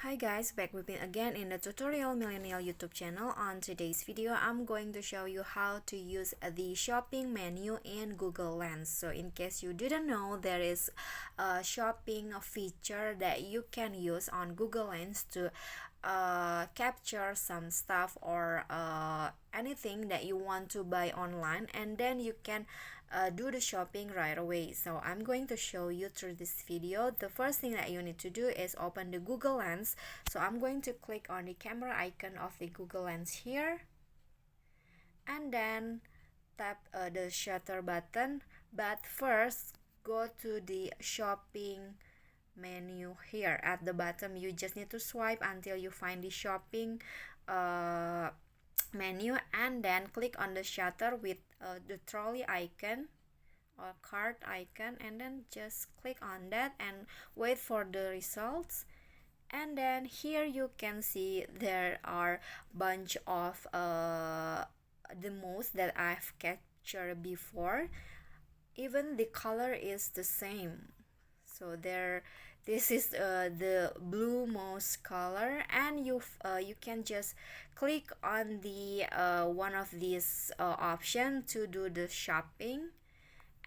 Hi guys, back with me again in the Tutorial Millennial YouTube channel. On today's video, I'm going to show you how to use the shopping menu in Google Lens. So in case you didn't know, there is a shopping feature that you can use on Google Lens to capture some stuff or anything that you want to buy online, and then you can do the shopping right away. So I'm going to show you through this video. The first thing that you need to do is open the Google Lens. So I'm going to click on the camera icon of the Google Lens here, and then tap the shutter button. But first, go to the shopping menu here at the bottom. You just need to swipe until you find the shopping menu, and then click on the shutter with the trolley icon or cart icon, and then just click on that and wait for the results. And then here you can see there are bunch of the most that I've captured before. Even the color is the same. So this is the blue mouse color, and you can just click on the one of these option to do the shopping,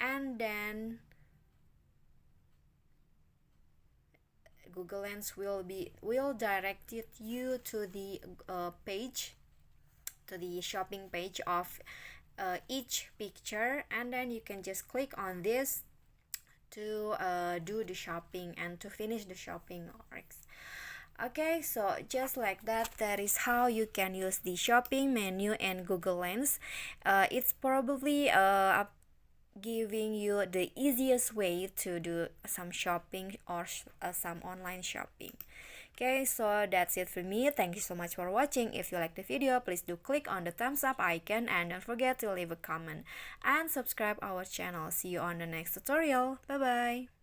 and then Google Lens will direct you to the page, to the shopping page of each picture, and then you can just click on this to do the shopping and to finish the shopping works. Okay, so just like that is how you can use the shopping menu in Google Lens. It's probably giving you the easiest way to do some shopping or some online shopping. Okay, so that's it for me. Thank you so much for watching. If you like the video, please do click on the thumbs up icon, and don't forget to leave a comment and subscribe our channel. See you on the next tutorial. Bye bye.